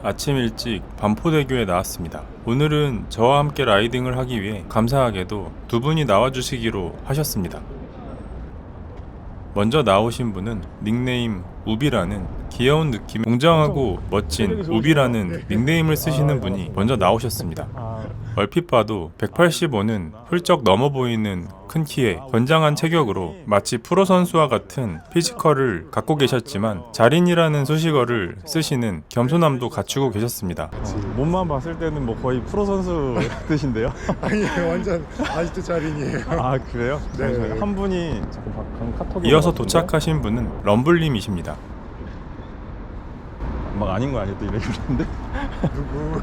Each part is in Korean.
아침 일찍 반포대교에 나왔습니다. 오늘은 저와 함께 라이딩을 하기 위해 감사하게도 두 분이 나와주시기로 하셨습니다. 먼저 나오신 분은 닉네임 우비라는 귀여운 느낌, 웅장하고 멋진 우비라는 닉네임을 쓰시는 분이 먼저 나오셨습니다. 얼핏 봐도 185는 훌쩍 넘어 보이는 큰 키에 건장한 체격으로 마치 프로 선수와 같은 피지컬을 갖고 계셨지만 자린이라는 수식어를 쓰시는 겸손함도 갖추고 계셨습니다. 몸만 봤을 때는 뭐 거의 프로 선수 뜻인데요. 아니에요, 완전 아직도 자린이에요. 아 그래요? 네. 잠시만요. 한 분이 잠깐 카톡이 이어서 올라왔는데? 도착하신 분은 럼블님이십니다. 막 아닌 거 아니에요? 또 이러는데? 누구?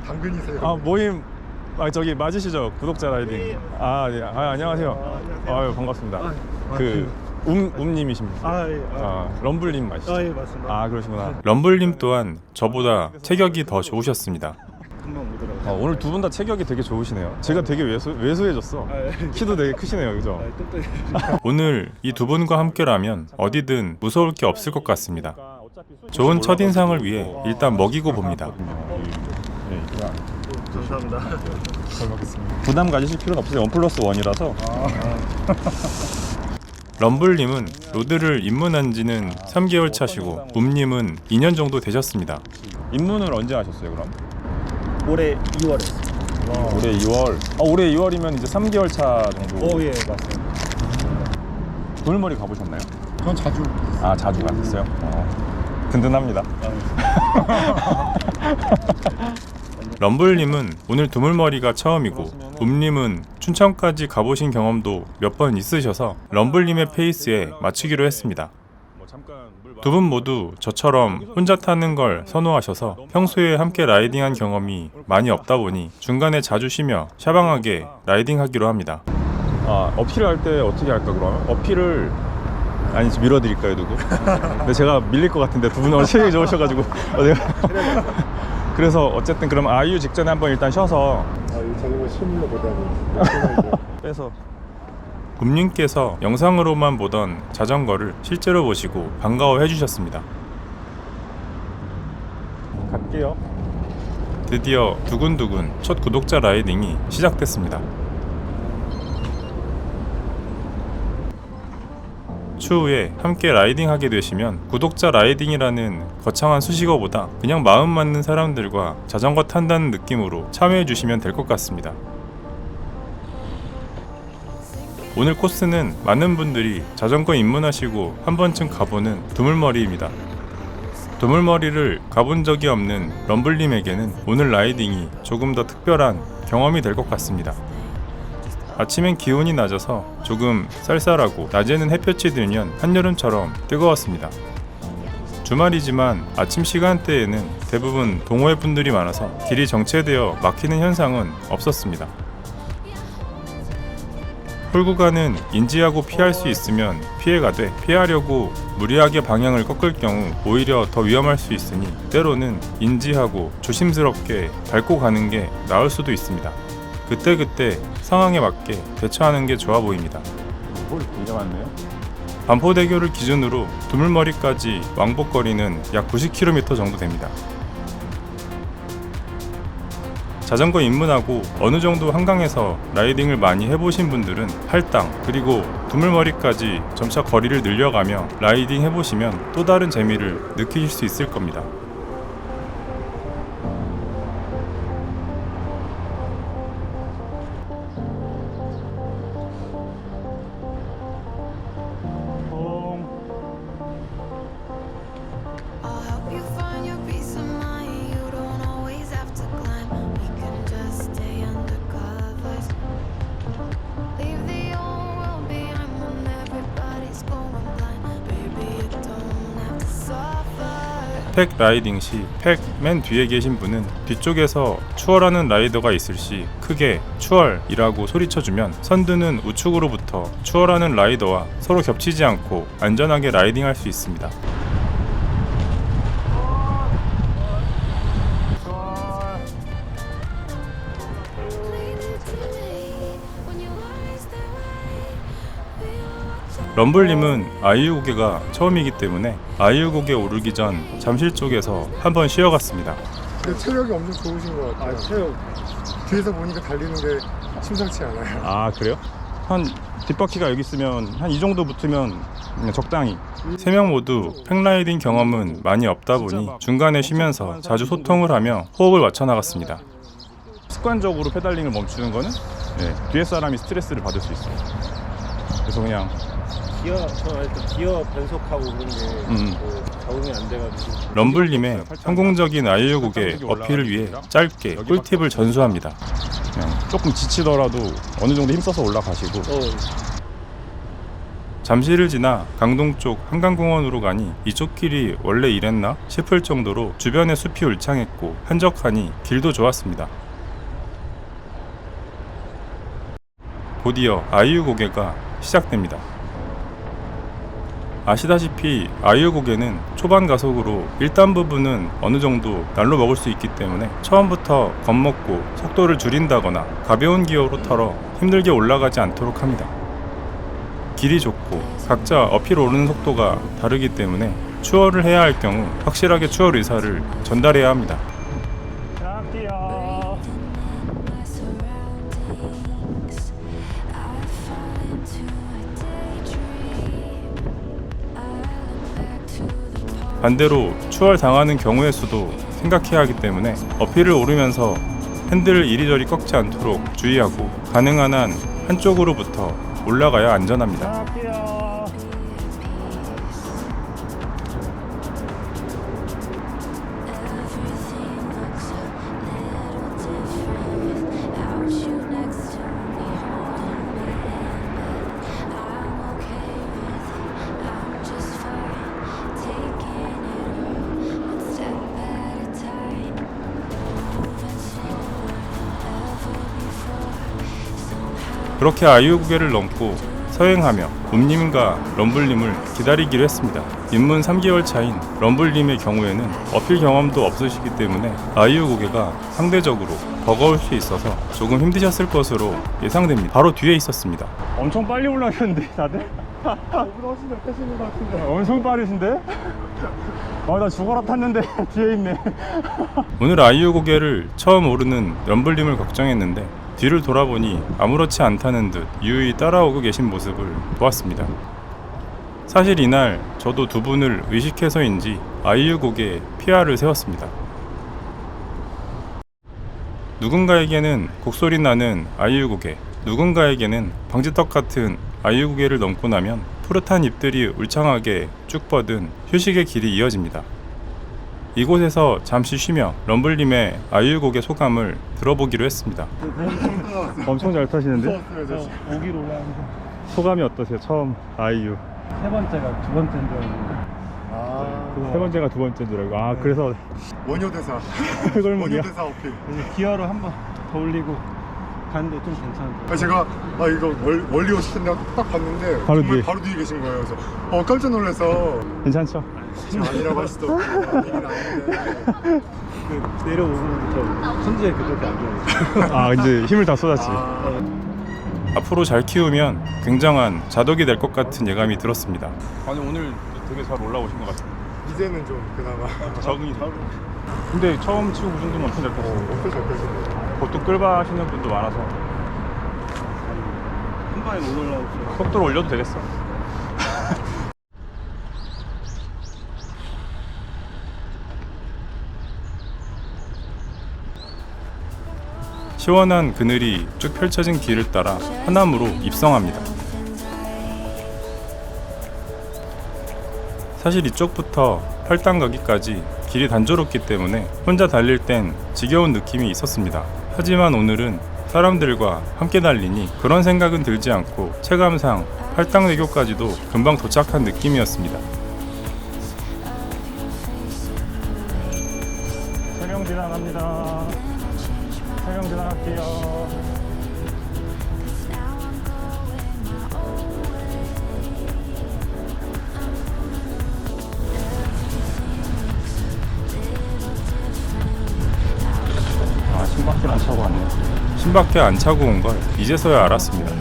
당근이세요? 아 모임 저기 맞으시죠? 구독자 라이딩. 아, 네. 안녕하세요. 아유 반갑습니다. um님이십니다. 예. 럼블님 맞으시죠? 예, 맞습니다. 아 그러시구나. 럼블님 또한 저보다 체격이 더 좋으셨습니다. 금방 오더라고요. 오늘 두 분 다 체격이 되게 좋으시네요. 제가 되게 왜소해졌어. 예. 키도 되게 크시네요, 그죠? 똘똘이. 오늘 이 두 분과 함께라면 어디든 무서울 게 없을 것 같습니다. 좋은 첫인상을 위해 일단 먹이고 봅니다. 네, 감사합니다. 잘 먹겠습니다. 부담 가지실 필요는 없어요. 1+1이라서. 럼블님은 로드를 입문한 지는 3개월 차시고 um님은 2년 정도 되셨습니다. 입문을 언제 하셨어요, 그럼? 올해 2월에. 올해 2월. 올해 2월이면 이제 3개월 차 정도. 예, 맞습니다. 돌머리 가보셨나요? 전 자주. 자주 가셨어요? 든든합니다. 럼블님은 오늘 두물머리가 처음이고 um님은 춘천까지 가보신 경험도 몇 번 있으셔서 럼블님의 페이스에 맞추기로 했습니다. 두 분 모두 저처럼 혼자 타는 걸 선호하셔서 평소에 함께 라이딩한 경험이 많이 없다 보니 중간에 자주 쉬며 샤방하게 라이딩하기로 합니다. 어필을 할 때 어떻게 할까 그러면? 어필을 밀어드릴까요 누구? 근데 제가 밀릴 것 같은데 두 분은 체력이 좋으셔가지고 그래서 어쨌든 그럼 아이유 직전에 한번 일단 쉬어서 이 자전거 실물로 보다니. 빼서 um님께서 영상으로만 보던 자전거를 실제로 보시고 반가워해 주셨습니다. 갈게요. 드디어 두근두근 첫 구독자 라이딩이 시작됐습니다. 추후에 함께 라이딩하게 되시면 구독자 라이딩이라는 거창한 수식어보다 그냥 마음 맞는 사람들과 자전거 탄다는 느낌으로 참여해 주시면 될 것 같습니다. 오늘 코스는 많은 분들이 자전거 입문하시고 한 번쯤 가보는 두물머리입니다. 두물머리를 가본 적이 없는 럼블님에게는 오늘 라이딩이 조금 더 특별한 경험이 될 것 같습니다. 아침엔 기온이 낮아서 조금 쌀쌀하고 낮에는 햇볕이 들면 한여름처럼 뜨거웠습니다. 주말이지만 아침 시간대에는 대부분 동호회 분들이 많아서 길이 정체되어 막히는 현상은 없었습니다. 홀구간은 인지하고 피할 수 있으면 피해가되 피하려고 무리하게 방향을 꺾을 경우 오히려 더 위험할 수 있으니 때로는 인지하고 조심스럽게 밟고 가는 게 나을 수도 있습니다. 그때그때 상황에 맞게 대처하는 게 좋아 보입니다. 뭘 되게 많네요. 반포대교를 기준으로 두물머리까지 왕복거리는 약 90km 정도 됩니다. 자전거 입문하고 어느 정도 한강에서 라이딩을 많이 해보신 분들은 할당 그리고 두물머리까지 점차 거리를 늘려가며 라이딩 해보시면 또 다른 재미를 느끼실 수 있을 겁니다. I'll help you find your peace of mind. You don't always have to climb. We can just stay under covers. Leave the old world behind when everybody's going blind. Baby, you don't have to suffer. 팩 라이딩 시 팩 맨 뒤에 계신 분은 뒤쪽에서 추월하는 라이더가 있을 시 크게 추월이라고 소리쳐주면 선두는 우측으로부터 추월하는 라이더와 서로 겹치지 않고 안전하게 라이딩할 수 있습니다. Leave it to me when you always stay away. We are watching. 럼블님은 아이유 고개가 처음이기 때문에 아이유 고개 오르기 전 잠실 쪽에서 한번 쉬어갔습니다. 근데 체력이 엄청 좋으신 것 같아요. 체력. 뒤에서 보니까 달리는 게 심상치 않아요. 아 그래요? 한 뒷바퀴가 여기 있으면 한 이 정도 붙으면 그냥 적당히. 3명 모두 팽라이딩 경험은 많이 없다 보니 중간에 쉬면서 자주 소통을 하며 호흡을 맞춰 나갔습니다. 습관적으로 페달링을 멈추는 거는 뒤에 사람이 스트레스를 받을 수 있어요. 그래서 그냥 기어 변속하고 그런 게 적응이 안 돼가지고. 럼블님의 성공적인 아이유 고개 어필을 위해 짧게 꿀팁을 전수합니다. 그냥 조금 지치더라도 어느 정도 힘써서 올라가시고. 잠실을 지나 강동 쪽 한강공원으로 가니 이쪽 길이 원래 이랬나 싶을 정도로 주변에 숲이 울창했고 한적하니 길도 좋았습니다. 곧이어 아이유 고개가 시작됩니다. 아시다시피 아이유 고개는 초반 가속으로 1단 부분은 어느 정도 날로 먹을 수 있기 때문에 처음부터 겁먹고 속도를 줄인다거나 가벼운 기어로 털어 힘들게 올라가지 않도록 합니다. 길이 좁고 각자 어필 오르는 속도가 다르기 때문에 추월을 해야 할 경우 확실하게 추월 의사를 전달해야 합니다. 반대로 추월 당하는 경우의 수도 생각해야 하기 때문에 어필을 오르면서 핸들을 이리저리 꺾지 않도록 주의하고 가능한 한 한쪽으로부터 올라가야 안전합니다. 그렇게 아이유 고개를 넘고 서행하며 옴님과 럼블님을 기다리기로 했습니다. 입문 3개월 차인 럼블님의 경우에는 어필 경험도 없으시기 때문에 아이유 고개가 상대적으로 버거울 수 있어서 조금 힘드셨을 것으로 예상됩니다. 바로 뒤에 있었습니다. 엄청 빨리 올라가는데 다들? 저보다 훨씬 더 빼시는 것 같은데. 엄청 빠르신데? 나 죽어라 탔는데 뒤에 있네. 오늘 아이유 고개를 처음 오르는 럼블님을 걱정했는데 뒤를 돌아보니 아무렇지 않다는 듯 유유히 따라오고 계신 모습을 보았습니다. 사실 이날 저도 두 분을 의식해서인지 아이유 고개에 PR을 세웠습니다. 누군가에게는 곡소리 나는 아이유 고개, 누군가에게는 방지턱 같은 아이유 고개를 넘고 나면 푸릇한 잎들이 울창하게 쭉 뻗은 휴식의 길이 이어집니다. 이곳에서 잠시 쉬며 럼블님의 아이유 고개 소감을 들어보기로 했습니다. 엄청 잘 타시는데? 오기로 올라가는 소감이 어떠세요? 처음 아이유. 세 번째가 두 번째인 줄 알고. 세 번째가 두 번째인 줄 알고. 그래서 원효대사. 해골물이야? 원효대사 어필. 이제 기어를 한 번 더 올리고 가는데 좀 괜찮은데. 제가 이거 멀리 오실 텐데 딱 봤는데 바로 정말 뒤에. 바로 뒤에 계신 거예요. 그래서 깜짝 놀라서 괜찮죠? 아니라고 할 수도 없고 얘기는 아닌데. 그 내려오고부터 손지에 그렇게 안 좋아요. 이제 힘을 다 쏟았지. 앞으로 잘 키우면 굉장한 자덕이 될 것 같은 예감이 들었습니다. 아니 오늘 되게 잘 올라오신 것 같아요. 이제는 좀 그나마 적응이 돼. 근데 처음 치고 그 정도면 엄청 잘 탔어요. 어필 잘 빼시네요. 보통 끌바 하시는 분도 많아서 한 번에 못 올라오죠. 속도를 올려도 되겠어. 시원한 그늘이 쭉 펼쳐진 길을 따라 하남으로 입성합니다. 사실 이쪽부터 팔당 가기까지 길이 단조롭기 때문에 혼자 달릴 땐 지겨운 느낌이 있었습니다. 하지만 오늘은 사람들과 함께 달리니 그런 생각은 들지 않고 체감상 팔당대교까지도 금방 도착한 느낌이었습니다. 세명 지나갑니다. 세명 지나갈게요. 신박해 안 차고 왔네. 신밖에 안 차고 온 걸 이제서야 알았습니다.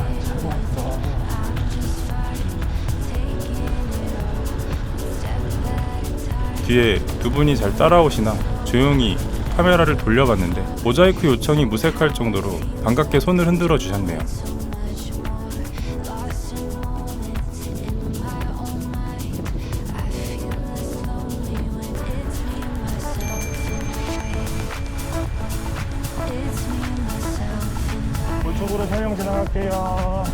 뒤에 두 분이 잘 따라오시나 조용히 카메라를 돌려봤는데 모자이크 요청이 무색할 정도로 반갑게 손을 흔들어 주셨네요. 우측으로 촬영 진행할게요.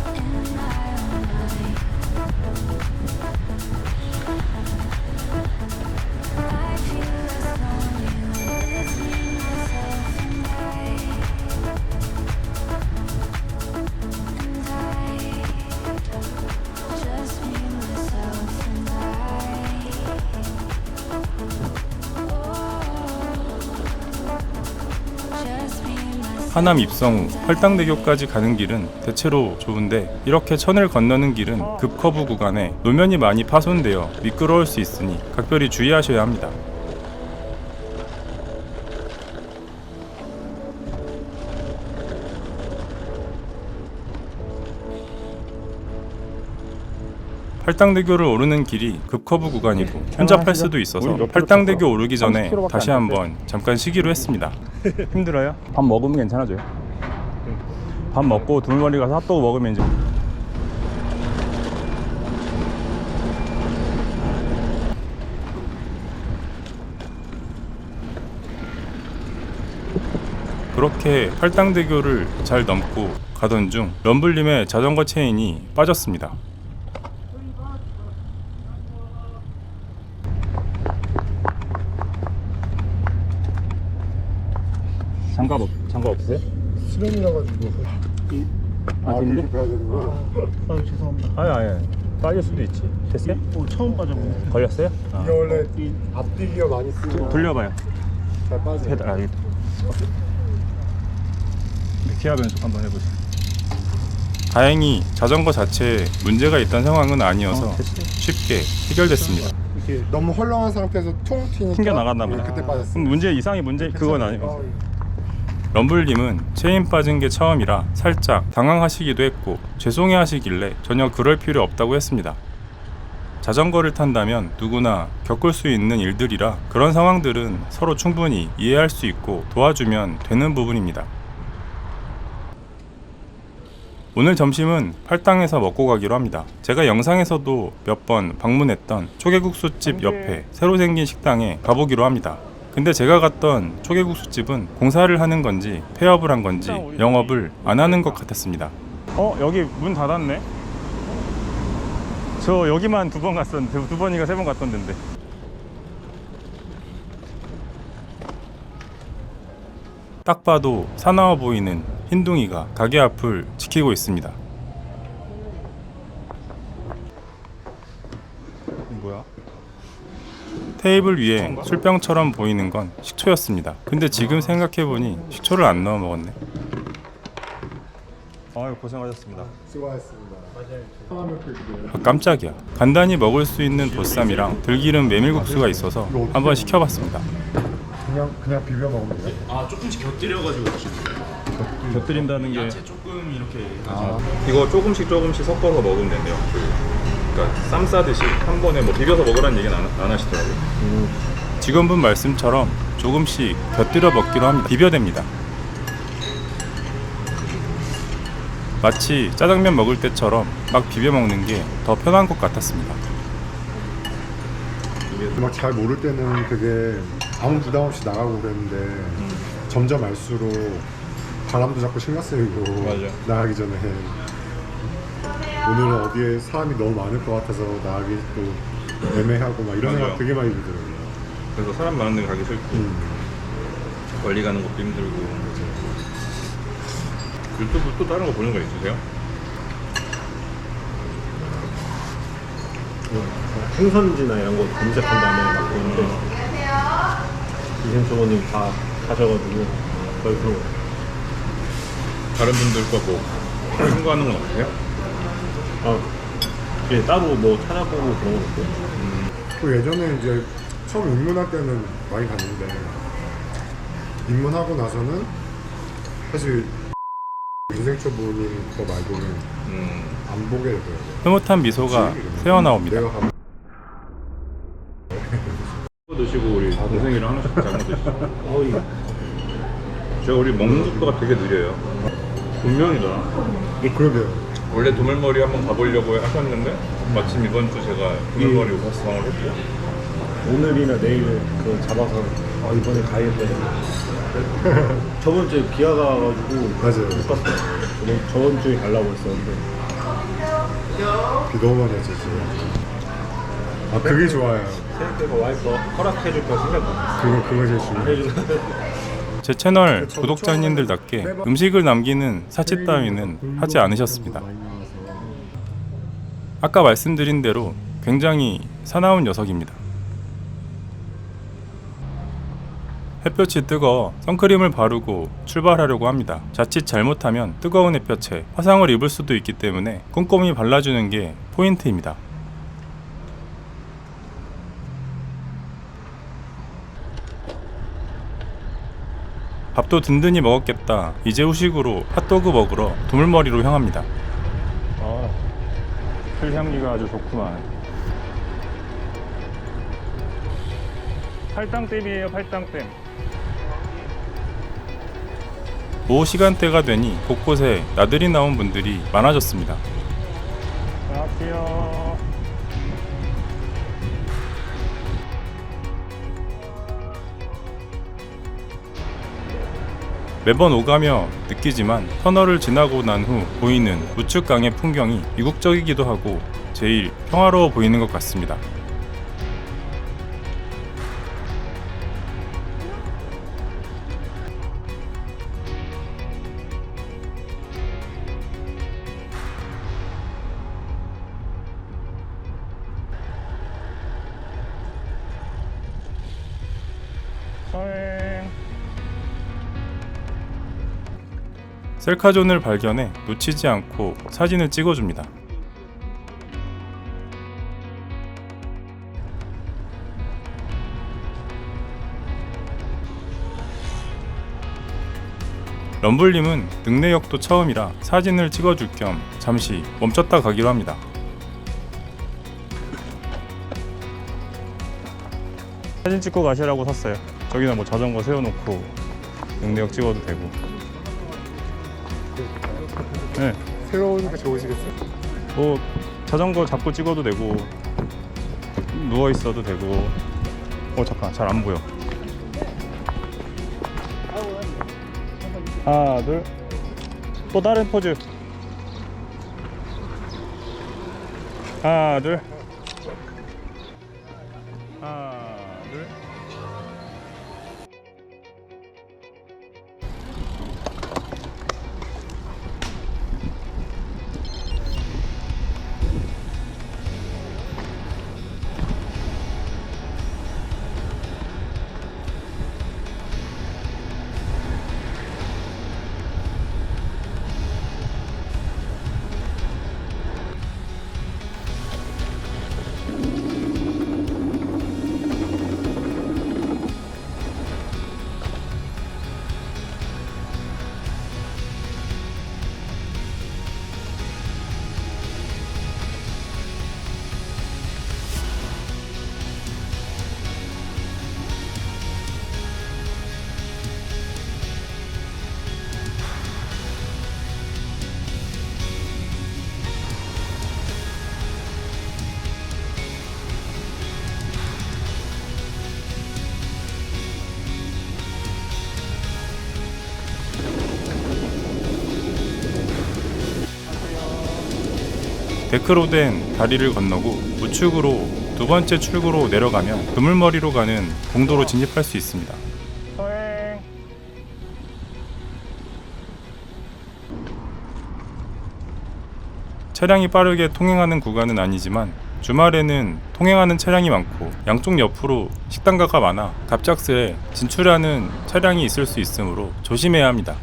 하남 입성 후 활당대교까지 가는 길은 대체로 좋은데 이렇게 천을 건너는 길은 급커브 구간에 노면이 많이 파손되어 미끄러울 수 있으니 각별히 주의하셔야 합니다. 팔당대교를 오르는 길이 급커브 구간이고 혼잡할 수도 있어서 팔당대교 오르기 전에 다시 한번 잠깐 쉬기로 했습니다. 힘들어요? 밥 먹으면 괜찮아져요. 밥 먹고 두물머리 가서 핫도그 먹으면 이제 그렇게 팔당대교를 잘 넘고 가던 중 럼블님의 자전거 체인이 빠졌습니다. 장갑 없으세요? 수면이라 가지고 아닌데? 이렇게 봐야 되는 거야. 죄송합니다. 아니 빠질 수도 있지. 됐어요? 처음 빠져보네. 걸렸어요? 이게 원래 앞뒤기어 많이 쓰면 돌려봐요. 잘 빠져. 페달 알겠다. 기아 변속 한번 해보세요. 다행히 자전거 자체에 문제가 있던 상황은 아니어서 쉽게 해결됐습니다. 이렇게 너무 헐렁한 상태에서 퉁 튀니까 튕겨 나갔나 보다. 그때 빠졌어. 그럼 문제 그건 아니고. 럼블님은 체인 빠진 게 처음이라 살짝 당황하시기도 했고 죄송해 하시길래 전혀 그럴 필요 없다고 했습니다. 자전거를 탄다면 누구나 겪을 수 있는 일들이라 그런 상황들은 서로 충분히 이해할 수 있고 도와주면 되는 부분입니다. 오늘 점심은 팔당에서 먹고 가기로 합니다. 제가 영상에서도 몇 번 방문했던 초계국수집 옆에 새로 생긴 식당에 가보기로 합니다. 근데 제가 갔던 초계국수집은 공사를 하는 건지 폐업을 한 건지 영업을 안 하는 것 같았습니다. 여기 문 닫았네. 저 여기만 2번 갔었는데 2번인가 3번 갔던 데인데. 딱 봐도 사나워 보이는 흰둥이가 가게 앞을 지키고 있습니다. 뭐야? 테이블 위에 술병처럼 보이는 건 식초였습니다. 근데 지금 생각해보니 식초를 안 넣어 먹었네. 아유 고생하셨습니다. 수고하셨습니다. 맞아요. 아, 깜짝이야. 간단히 먹을 수 있는 보쌈이랑 들기름 메밀국수가 있어서 한번 시켜봤습니다. 그냥 비벼 먹으면 돼. 아 조금씩 곁들여가지고 곁들인다는 게 조금 이렇게 이거 조금씩 섞어서 먹으면 된대요. 그러니까 쌈 싸듯이 한 번에 뭐 비벼서 먹으라는 얘기는 안 하시더라고요. 직원분 말씀처럼 조금씩 곁들여 먹기로 합니다. 비벼댑니다. 마치 짜장면 먹을 때처럼 막 비벼 먹는 게 더 편한 것 같았습니다. 막 잘 모를 때는 그게 아무 부담 없이 나가고 그랬는데 점점 알수록 바람도 자꾸 신경 쓰이고 맞아. 나가기 전에 오늘은 어디에 사람이 너무 많을 것 같아서 나가기 또 애매하고 막 이런 맞아요. 생각 되게 많이 들더라고요. 그래서 사람 많은 데 가기 싫고 멀리 가는 것도 힘들고. 유튜브 또 다른 거 보는 거 있으세요? 생선지나 이런 거 검색한 다음에 막 보는데 이생초보님 다 가셔가지고 거의 그런 거. 다른 분들 거 뭐 참고하는 건 없으세요? 이게 따로 뭐 찾아보고 그런 건 없고. 또 예전에 이제 처음 입문할 때는 많이 갔는데 입문하고 나서는 사실 인생초보님 거 말고는 안 보게 되더라고요. 흐뭇한 미소가 새어나옵니다. 내가 가면 동생이랑 하나씩 잘못 드시죠. 어이. 제가 우리 먹는 속도가 되게 느려요. 분명이다. 그러게요. 원래 도물머리 한번 가보려고 하셨는데 마침 이번 주 제가 도물머리 구성을 했고요. 오늘이나 내일 그 잡아서 이번에 가야겠다. 저번 주에 비가 가가지고 맞아요. 못 갔어요. 저번 주에 가려고 했었는데 비 너무 많이 왔죠 지금. 아 그게 좋아요. 생각해서 와이프가 허락해줄까 생각 그거 제일 중요해요. 해주는. 제 채널 구독자님들답게 음식을 남기는 사치 따위는 하지 않으셨습니다. 아까 말씀드린 대로 굉장히 사나운 녀석입니다. 햇볕이 뜨거워 선크림을 바르고 출발하려고 합니다. 자칫 잘못하면 뜨거운 햇볕에 화상을 입을 수도 있기 때문에 꼼꼼히 발라주는 게 포인트입니다. 밥도 든든히 먹었겠다. 이제 후식으로 핫도그 먹으러 도물머리로 향합니다. 풀 향기가 아주 좋구만. 팔당댐이에요, 팔당댐. 오후 시간대가 되니 곳곳에 나들이 나온 분들이 많아졌습니다. 안녕하세요. 매번 오가며 느끼지만 터널을 지나고 난 후 보이는 우측강의 풍경이 이국적이기도 하고 제일 평화로워 보이는 것 같습니다. 셀카존을 발견해 놓치지 않고 사진을 찍어줍니다. 럼블님은 능내역도 처음이라 사진을 찍어줄 겸 잠시 멈췄다 가기로 합니다. 사진 찍고 가시라고 샀어요. 저기는 뭐 자전거 세워놓고 능내역 찍어도 되고. 네. 새로우니까 좋으시겠어요? 뭐 자전거 잡고 찍어도 되고 누워 있어도 되고. 잠깐 잘 안 보여. 하나 둘. 또 다른 포즈. 하나 둘. 하나 둘. 데크로 된 다리를 건너고 우측으로 두 번째 출구로 내려가면 그물머리로 가는 공도로 진입할 수 있습니다. 차량이 빠르게 통행하는 구간은 아니지만 주말에는 통행하는 차량이 많고 양쪽 옆으로 식당가가 많아 갑작스레 진출하는 차량이 있을 수 있으므로 조심해야 합니다.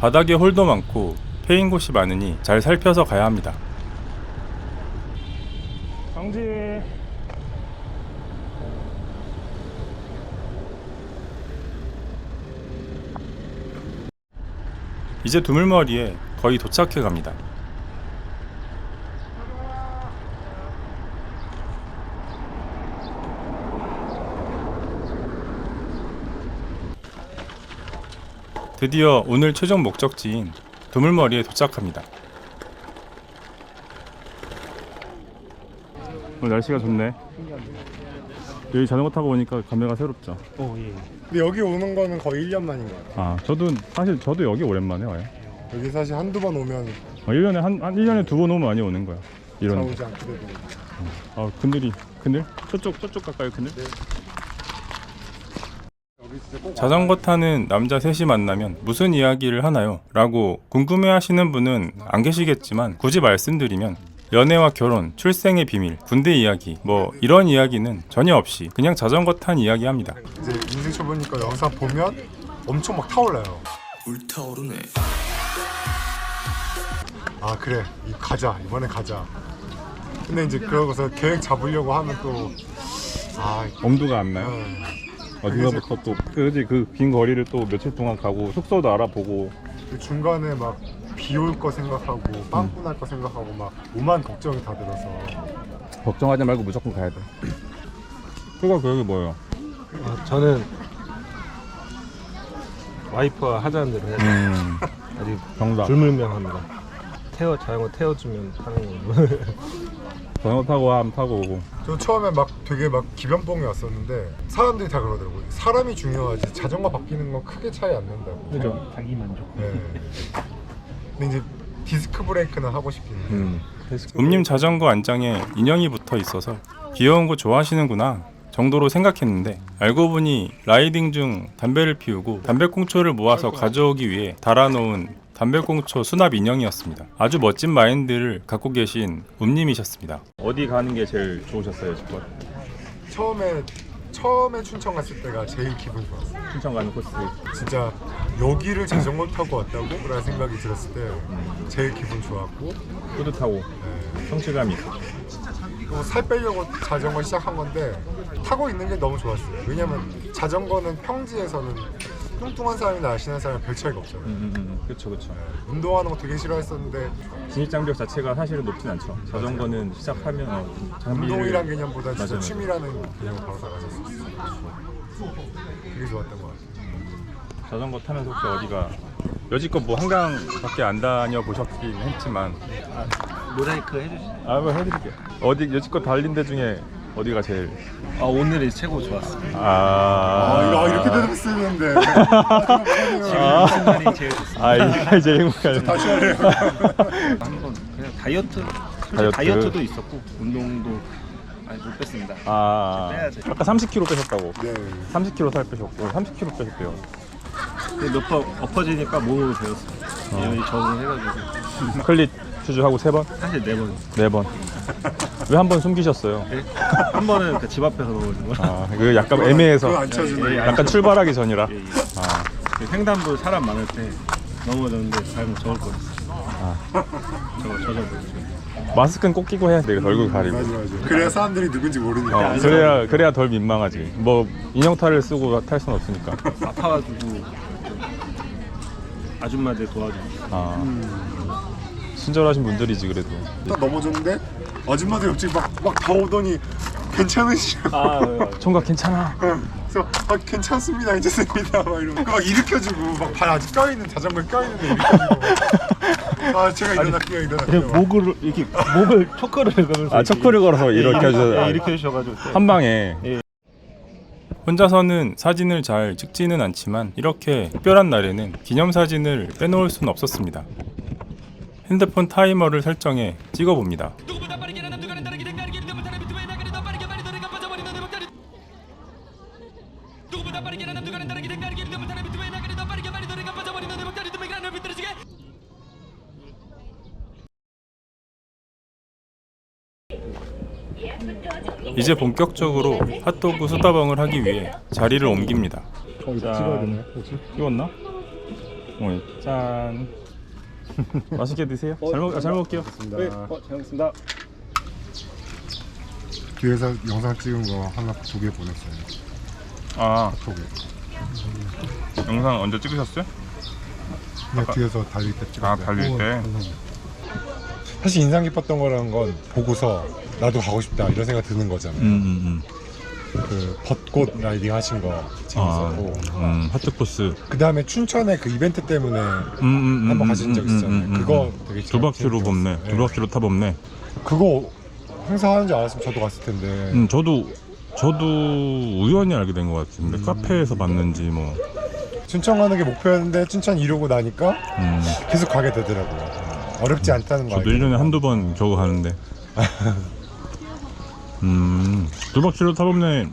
바닥에 홀도 많고 패인 곳이 많으니 잘 살펴서 가야 합니다. 정지. 이제 두물머리에 거의 도착해 갑니다. 드디어 오늘 최종 목적지인 두물머리에 도착합니다. 오늘 날씨가 좋네. 여기 자전거 타고 오니까 감회가 새롭죠. 근데 여기 오는 거는 거의 1년 만인 것 같아요. 아, 저도 여기 오랜만에 와요. 여기 사실 한두 번 오면 1년에 한 1년에 2번 오면 많이 오는 거야. 이런. 나오지 않게 되고. 아, 그늘? 저쪽 가까이 그늘? 여기 진짜 꼭 자전거 타는 남자 셋이 만나면 무슨 이야기를 하나요? 라고 궁금해하시는 분은 안 계시겠지만 굳이 말씀드리면 연애와 결혼, 출생의 비밀, 군대 이야기 뭐 이런 이야기는 전혀 없이 그냥 자전거 탄 이야기합니다. 이제 인생 초보니까 영상 보면 엄청 막 타올라요. 불타오르네. 아 그래 이번에 가자. 근데 이제 그러고서 계획 잡으려고 하면 또 엄두가 안 나요? 어디서부터 또 그 긴 거리를 또 며칠 동안 가고 숙소도 알아보고 그 중간에 막 비 올 거 생각하고 빵꾸 날 거 생각하고 막 오만 걱정이 다 들어서 걱정하지 말고 무조건 가야 돼. 휴가 계획이 뭐예요? 저는 와이프와 하자는 대로 해야 돼요. 아직 정답. 불문명합니다. 자전거 태워주면 타는 걸로. 자전거 타고 와, 타고 오고. 저 처음에 막 되게 막 기변봉이 왔었는데 사람들이 다 그러더라고요. 사람이 중요하지 자전거 바뀌는 건 크게 차이 안 난다고. 그죠? 자기 만족. 네. 근데 이제 디스크 브레이크는 하고 싶긴 해요. 음님 자전거 안장에 인형이 붙어 있어서 귀여운 거 좋아하시는구나 정도로 생각했는데 알고 보니 라이딩 중 담배를 피우고 담배꽁초를 모아서 가져오기 위해 달아놓은 담배꽁초 수납 인형이었습니다. 아주 멋진 마인드를 갖고 계신 음님이셨습니다. 어디 가는 게 제일 좋으셨어요, 지금? 처음에 춘천 갔을 때가 제일 기분 좋았어요. 춘천 가는 코스. 진짜 여기를 자전거 타고 왔다고? 라는 생각이 들었을 때 제일 기분 좋았고 뿌듯하고 성취감이 있어. 또 살 빼려고 자전거 시작한 건데 타고 있는 게 너무 좋았어요. 왜냐면 자전거는 평지에서는 뚱뚱한 사람이나 날씬한 사람이 별 차이가 없잖아요. 그렇죠. 운동하는 거 되게 싫어했었는데 진입 장벽 자체가 사실은 높진 않죠. 자전거는 시작하면 장비를 운동이란 개념보다 진짜 맞아요. 취미라는 개념을 바로 나가실 수 있어요. 되게 좋았던 것 같아요. 자전거 타면서 혹시 어디가 여지껏 뭐 한강밖에 안 다녀 보셨긴 했지만 모자이크 해주시죠. 뭐 해드릴게요. 어디 여지껏 달린 데 중에 어디가 제일 오늘이 최고 좋았습니다. 이거 이렇게 대답했었는데 지금 순간이 제일 좋습니다. 이게 제일 행복하네. 다시 하래요. 한번 그냥 다이어트. 다이어트. 다이어트도 있었고 운동도 못 뺐습니다. 빼야지. 아까 30kg 빼셨다고. 네. 30kg 살 빼셨고 30kg 빼셨대요. 몇 번 엎어지니까 몸으로 배웠어요. 여기 적응해가지고 클릿 추주하고 3번? 사실 4번. 4번. 왜 한 번 숨기셨어요? 한 번은 집 앞에서 먹는 거라. 그 약간 애매해서 그거 안 쳐주네. 약간 출발하기 전이라. 횡단보 사람 많을 때 넘어졌는데 잘못 적을 뻔했어요. 저거 젖어버렸죠. 마스크는 꼭 끼고 해야 돼. 얼굴 가리고. 맞아. 그래야 사람들이 누군지 모르니까. 그래야 덜 민망하지. 뭐 인형탈을 쓰고 탈 수는 없으니까. 아파가지고 아줌마들 도와주고. 친절하신 분들이지 그래도. 딱 넘어졌는데 아줌마들이 갑자기 막 다 오더니 괜찮으시냐고. 총각 괜찮아. 그래서 괜찮습니다 괜찮습니다 막 이러고 막 일으켜주고 막 발 아직 껴있는 자전거에 껴있는데 일으켜주고 제가 일어날게요 목을 이렇게 목을 초크를 걸면서 초크를 걸어서 일으켜줘. 이렇게 주셔가지고 한 방에. 혼자서는 사진을 잘 찍지는 않지만 이렇게 특별한 날에는 기념사진을 빼놓을 수는 없었습니다. 핸드폰 타이머를 설정해 찍어봅니다. 이제 본격적으로 핫도그 수다방을 하기 위해 자리를 옮깁니다. 찍어야 되나요? 찍었나? 짠. 맛있게 드세요. 잘 먹을게요. 네, 잘 먹습니다. 뒤에서 영상 찍은 거 하나 2개 보냈어요. 톡에. 영상 언제 찍으셨어요? 그냥 뒤에서 달릴 때 찍었어요. 달릴 때. 사실 인상 깊었던 거라는 건 보고서 나도 가고 싶다 이런 생각 드는 거잖아요. 그 벚꽃 라이딩 하신 거 재밌었고 하트 코스. 그 다음에 춘천에 그 이벤트 때문에 한번 가신 적 있었잖아요. 그거 되게 두 바퀴로 재밌었어요. 범네. 두 바퀴로 타범네. 그거 행사하는지 알았으면 저도 갔을 텐데. 저도 우연히 알게 된 것 같은데 카페에서 봤는지 뭐. 춘천 가는 게 목표였는데 춘천 이루고 나니까 음, 계속 가게 되더라고요. 어렵지 않다는 거 저도 알고. 1년에 한두 번 겨우 가는데. 두 바퀴로 타범네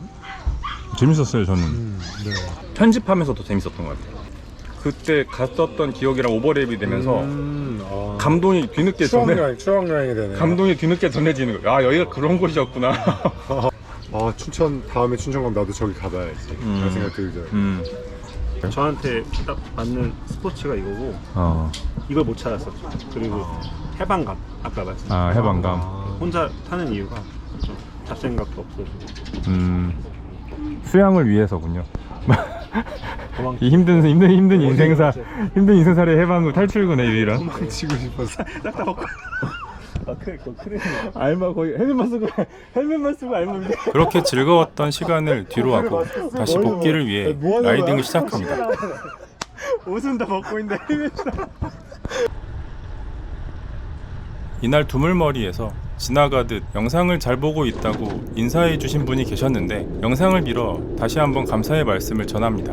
재밌었어요 저는. 네. 편집하면서도 재밌었던 것 같아요. 그때 갔었던 기억이랑 오버랩이 되면서 감동이 뒤늦게 추억 여행이 되네. 감동이 뒤늦게 전해지는 거예요. 아, 여기가 그런 곳이었구나. 아 춘천 다음에 춘천 가면 나도 저기 가봐야지. 그런 생각 들죠. 저한테 딱 맞는 스포츠가 이거고 이걸 못 찾았었죠. 그리고 해방감 아까 말씀. 해방감. 혼자 타는 이유가 좀 잡생각도 없어지고. 수양을 위해서군요. 도망- 이 힘든 인생살의 해방구 탈출구네 유일한. 도망치고 싶었어. 딱딱 벗고. 그래. 알마 거의 헬멧만 쓰고 알마 밑에. 그렇게 즐거웠던 시간을 뒤로 하고 다시 복귀를 위해 라이딩을 시작합니다. 옷은 다 벗고 있는데 헬멧. 이날 두물머리에서 지나가듯 영상을 잘 보고 있다고 인사해 주신 분이 계셨는데 영상을 빌어 다시 한번 감사의 말씀을 전합니다.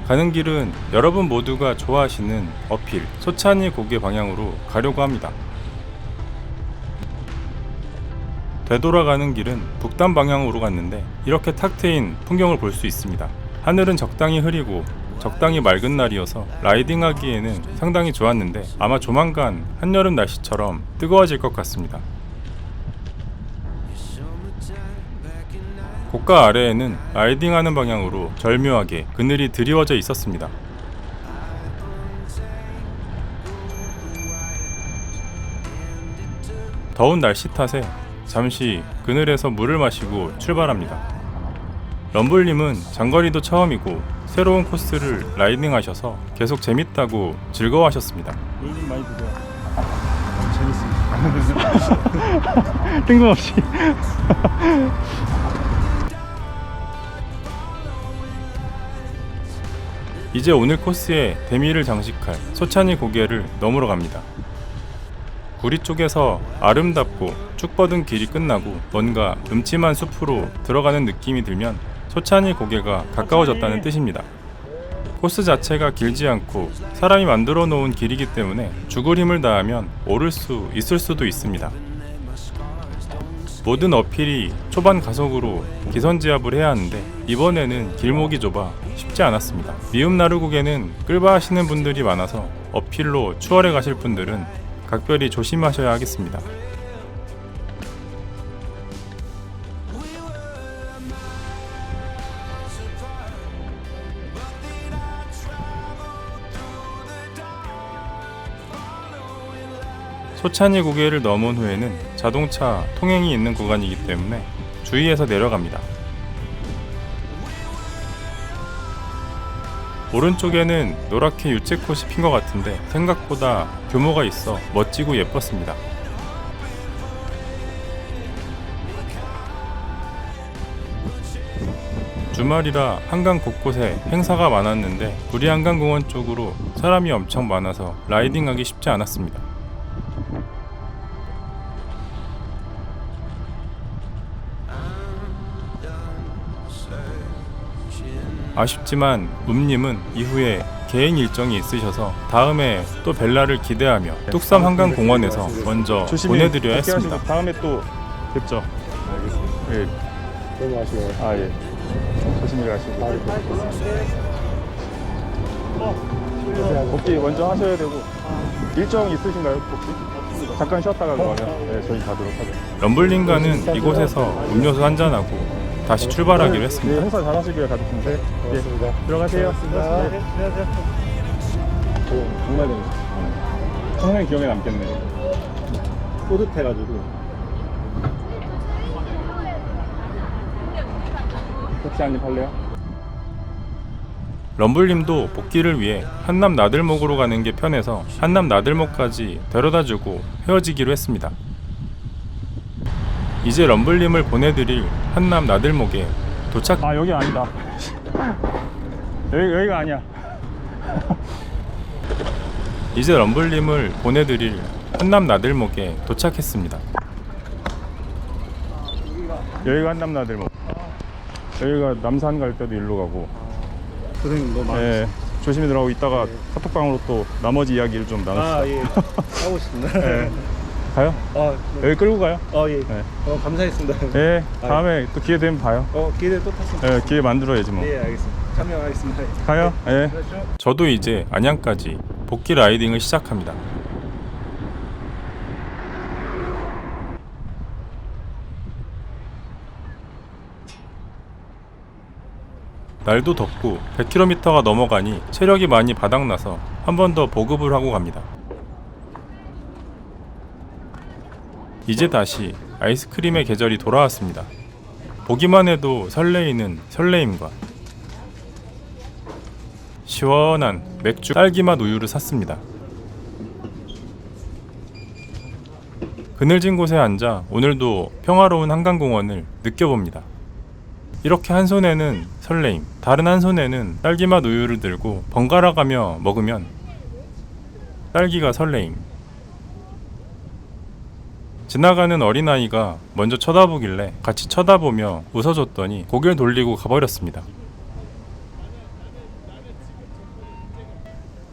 가는 길은 여러분 모두가 좋아하시는 어필 소찬이 고개 방향으로 가려고 합니다. 되돌아가는 길은 북단 방향으로 갔는데 이렇게 탁 트인 풍경을 볼 수 있습니다. 하늘은 적당히 흐리고 적당히 맑은 날이어서 라이딩하기에는 상당히 좋았는데 아마 조만간 한여름 날씨처럼 뜨거워질 것 같습니다. 고가 아래에는 라이딩하는 방향으로 절묘하게 그늘이 드리워져 있었습니다. 더운 날씨 탓에 잠시 그늘에서 물을 마시고 출발합니다. 럼블님은 장거리도 처음이고 새로운 코스를 라이딩하셔서 계속 재밌다고 즐거워하셨습니다. 물좀 많이 드세요. 재밌습니다. 뜬금없이. 이제 오늘 코스에 대미를 장식할 소찬이 고개를 넘으러 갑니다. 구리 쪽에서 아름답고 쭉 뻗은 길이 끝나고 뭔가 음침한 숲으로 들어가는 느낌이 들면 소찬이 고개가 가까워졌다는 뜻입니다. 코스 자체가 길지 않고 사람이 만들어 놓은 길이기 때문에 죽을 힘을 다하면 오를 수 있을 수도 있습니다. 모든 어필이 초반 가속으로 기선제압을 해야 하는데 이번에는 길목이 좁아 쉽지 않았습니다. 미음 나르국에는 끌바 하시는 분들이 많아서 어필로 추월해 가실 분들은 각별히 조심하셔야 하겠습니다. 소찬이 고개를 넘은 후에는 자동차 통행이 있는 구간이기 때문에 주의해서 내려갑니다. 오른쪽에는 노랗게 유채꽃이 핀 것 같은데 생각보다 규모가 있어 멋지고 예뻤습니다. 주말이라 한강 곳곳에 행사가 많았는데 구리한강공원 쪽으로 사람이 엄청 많아서 라이딩하기 쉽지 않았습니다. 아쉽지만 음님은 이후에 개인 일정이 있으셔서 다음에 또 벨라를 기대하며 뚝섬 한강공원에서 먼저 보내드려야 했습니다. 다음에 또 뵙죠. 예. 너무 아쉬워요. 아 예. 조심히 가시고. 복귀 먼저 하셔야 되고 일정 있으신가요 혹시? 잠깐 쉬었다가 그러면 네, 저희 가도록 하죠. 럼블링가는 이곳에서 음료수 한잔하고 다시 출발하기로 네, 했습니다. 행사 잘 하시길 가겠습니다. 네, 고맙습니다. 들어가세요. 고맙습니다. 정말 재밌었어요. 평생 기억에 남겠네. 뿌듯해가지고. 혹시 한입 할래요? 럼블님도 복귀를 위해 한남 나들목으로 가는 게 편해서 한남 나들목까지 데려다주고 헤어지기로 했습니다. 이제 럼블님을 보내드릴 한남 나들목에 도착. 아 여기 아니다. 여기가 아니야. 이제 럼블님을 보내드릴 한남 나들목에 도착했습니다. 여기가 한남나들목. 여기가 남산 갈 때도 일로 가고. 고생 너무 많으셨어요. 예, 조심히 들어가고 이따가 카톡방으로 또 나머지 이야기를 좀 나눕시다. 아 예. 하고 싶습니다. 예. 가요? 여기 끌고 가요? 예. 네. 감사했습니다. 예, 다음에 또 기회 되면 봐요. 기대 또 탔습니다. 예, 기회 만들어야지 뭐. 예, 알겠습니다. 참여하겠습니다. 가요? 예. 저도 이제 안양까지 복귀 라이딩을 시작합니다. 날도 덥고 100km가 넘어가니 체력이 많이 바닥나서 한 번 더 보급을 하고 갑니다. 이제 다시 아이스크림의 계절이 돌아왔습니다. 보기만 해도 설레이는 설레임과 시원한 맥주 딸기맛 우유를 샀습니다. 그늘진 곳에 앉아 오늘도 평화로운 한강공원을 느껴봅니다. 이렇게 한 손에는 설레임, 다른 한 손에는 딸기맛 우유를 들고 번갈아 가며 먹으면 딸기가 설레임. 지나가는 어린아이가 먼저 쳐다보길래 같이 쳐다보며 웃어줬더니 고개를 돌리고 가버렸습니다.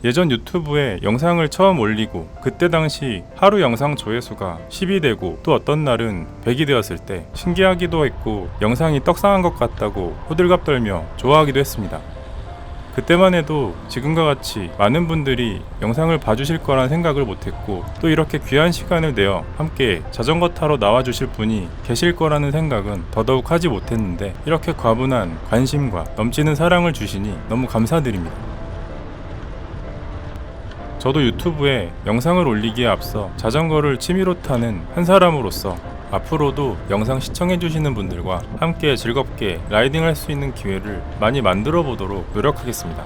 예전 유튜브에 영상을 처음 올리고 그때 당시 하루 영상 조회수가 10이 되고 또 어떤 날은 100이 되었을 때 신기하기도 했고 영상이 떡상한 것 같다고 호들갑 떨며 좋아하기도 했습니다. 그때만 해도 지금과 같이 많은 분들이 영상을 봐주실 거란 생각을 못했고 또 이렇게 귀한 시간을 내어 함께 자전거 타러 나와주실 분이 계실 거라는 생각은 더더욱 하지 못했는데 이렇게 과분한 관심과 넘치는 사랑을 주시니 너무 감사드립니다. 저도 유튜브에 영상을 올리기에 앞서 자전거를 취미로 타는 한 사람으로서 앞으로도 영상 시청해주시는 분들과 함께 즐겁게 라이딩할 수 있는 기회를 많이 만들어 보도록 노력하겠습니다.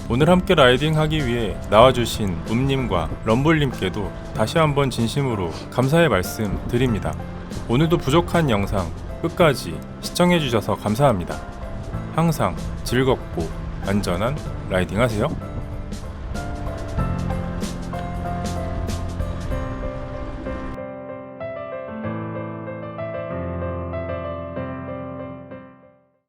오늘 함께 라이딩하기 위해 나와주신 움님과 럼블님께도 다시 한번 진심으로 감사의 말씀 드립니다. 오늘도 부족한 영상 끝까지 시청해주셔서 감사합니다. 항상 즐겁고 안전한 라이딩 하세요.